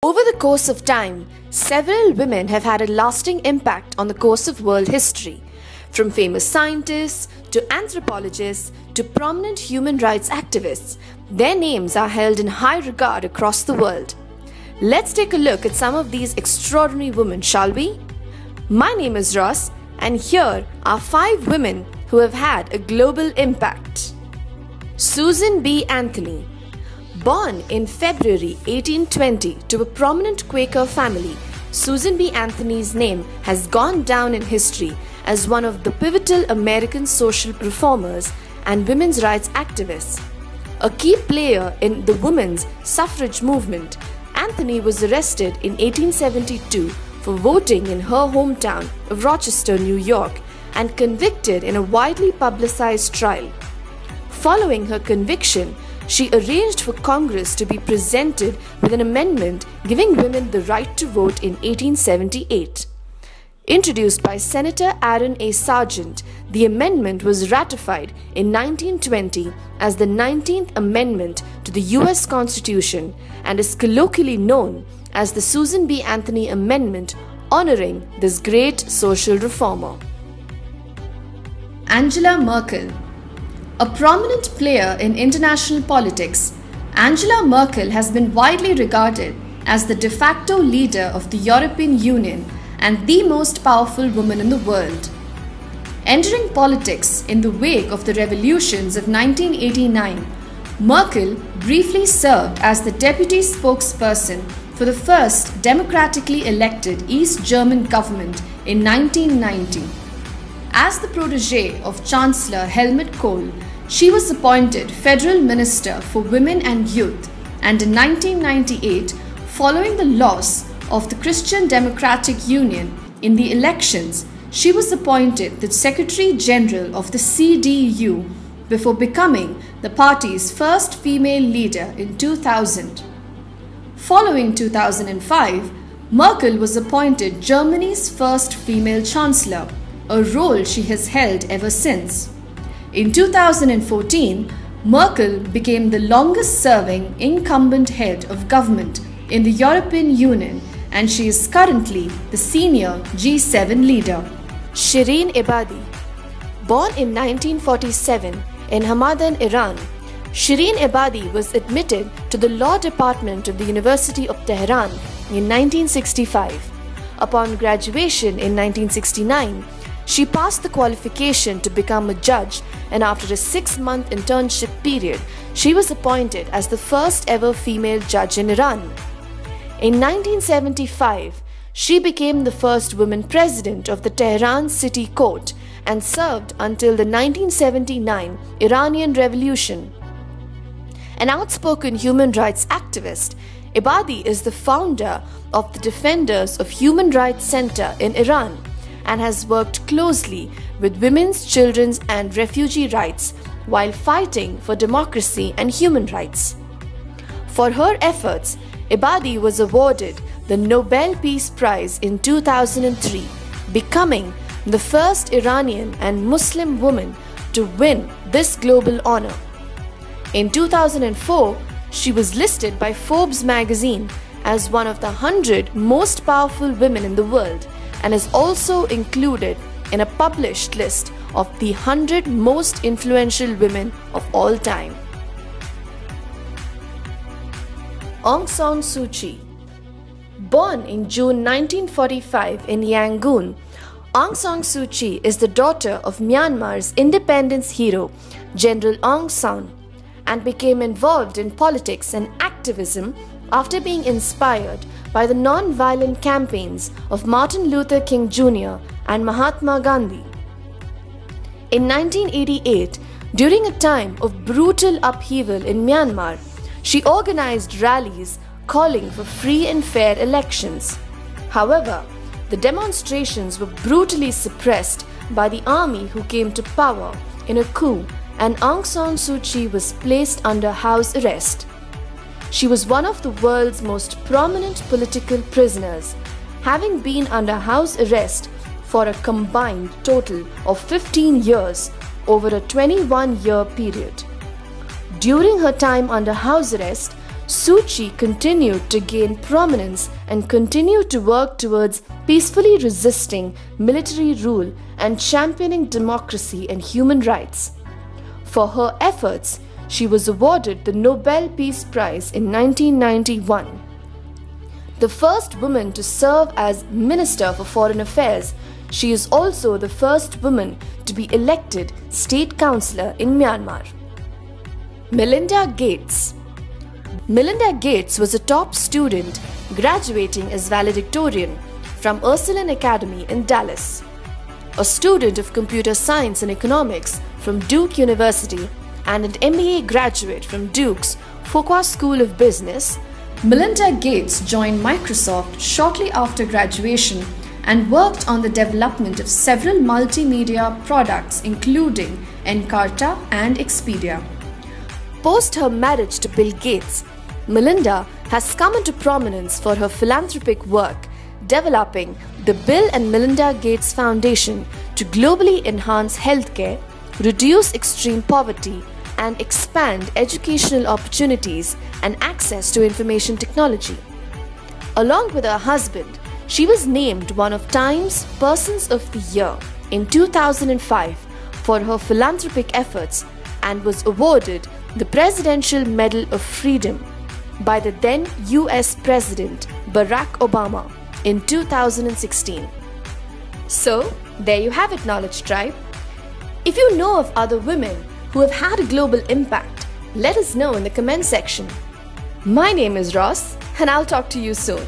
Over the course of time, several women have had a lasting impact on the course of world history. From famous scientists to anthropologists to prominent human rights activists, their names are held in high regard across the world. Let's take a look at some of these extraordinary women, shall we? My name is Ross, and here are 5 women who have had a global impact. Susan B. Anthony. Born in February 1820 to a prominent Quaker family, Susan B. Anthony's name has gone down in history as one of the pivotal American social reformers and women's rights activists. A key player in the women's suffrage movement, Anthony was arrested in 1872 for voting in her hometown of Rochester, New York, and convicted in a widely publicized trial. Following her conviction, she arranged for Congress to be presented with an amendment giving women the right to vote in 1878. Introduced by Senator Aaron A. Sargent, the amendment was ratified in 1920 as the 19th Amendment to the U.S. Constitution and is colloquially known as the Susan B. Anthony Amendment, honoring this great social reformer. Angela Merkel. A prominent player in international politics, Angela Merkel has been widely regarded as the de facto leader of the European Union and the most powerful woman in the world. Entering politics in the wake of the revolutions of 1989, Merkel briefly served as the deputy spokesperson for the first democratically elected East German government in 1990. As the protégé of Chancellor Helmut Kohl, she was appointed Federal Minister for Women and Youth, and in 1998, following the loss of the Christian Democratic Union in the elections, she was appointed the Secretary General of the CDU before becoming the party's first female leader in 2000. Following 2005, Merkel was appointed Germany's first female Chancellor, a role she has held ever since. In 2014, Merkel became the longest-serving incumbent head of government in the European Union, and she is currently the senior G7 leader. Shirin Ebadi. Born in 1947 in Hamadan, Iran, Shirin Ebadi was admitted to the law department of the University of Tehran in 1965. Upon graduation in 1969, she passed the qualification to become a judge, and after a 6-month internship period, she was appointed as the first ever female judge in Iran. In 1975, she became the first woman president of the Tehran City Court and served until the 1979 Iranian Revolution. An outspoken human rights activist, Ebadi is the founder of the Defenders of Human Rights Center in Iran and has worked closely with women's, children's and refugee rights while fighting for democracy and human rights. For her efforts, Ebadi was awarded the Nobel Peace Prize in 2003, becoming the first Iranian and Muslim woman to win this global honor. In 2004, she was listed by Forbes magazine as one of the 100 most powerful women in the world and is also included in a published list of the 100 most influential women of all time. Aung San Suu Kyi. Born in June 1945 in Yangon, Aung San Suu Kyi is the daughter of Myanmar's independence hero, General Aung San, and became involved in politics and activism after being inspired by the non-violent campaigns of Martin Luther King Jr. and Mahatma Gandhi. In 1988, during a time of brutal upheaval in Myanmar, she organized rallies calling for free and fair elections. However, the demonstrations were brutally suppressed by the army who came to power in a coup, and Aung San Suu Kyi was placed under house arrest. She was one of the world's most prominent political prisoners, having been under house arrest for a combined total of 15 years over a 21-year period. During her time under house arrest, Suu Kyi continued to gain prominence and continued to work towards peacefully resisting military rule and championing democracy and human rights. For her efforts, she was awarded the Nobel Peace Prize in 1991. The first woman to serve as Minister for Foreign Affairs, she is also the first woman to be elected State Councillor in Myanmar. Melinda Gates. Melinda Gates was a top student graduating as valedictorian from Ursuline Academy in Dallas. A student of computer science and economics from Duke University and an MBA graduate from Duke's Fuqua School of Business, Melinda Gates joined Microsoft shortly after graduation and worked on the development of several multimedia products including Encarta and Expedia. Post her marriage to Bill Gates, Melinda has come into prominence for her philanthropic work, developing the Bill and Melinda Gates Foundation to globally enhance healthcare, reduce extreme poverty, and expand educational opportunities and access to information technology. Along with her husband, she was named one of Time's Persons of the Year in 2005 for her philanthropic efforts and was awarded the Presidential Medal of Freedom by the then US President Barack Obama in 2016. So, there you have it, Knowledge Tribe. If you know of other women who have had a global impact, let us know in the comment section. My name is Ross, and I'll talk to you soon.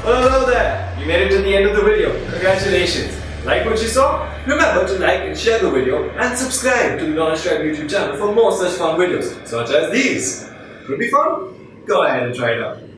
Well, hello there! You made it to the end of the video. Congratulations! Like what you saw? Remember to like and share the video and subscribe to the Knowledge Tribe YouTube channel for more such fun videos such as these. Could it be fun? Go ahead and try it out.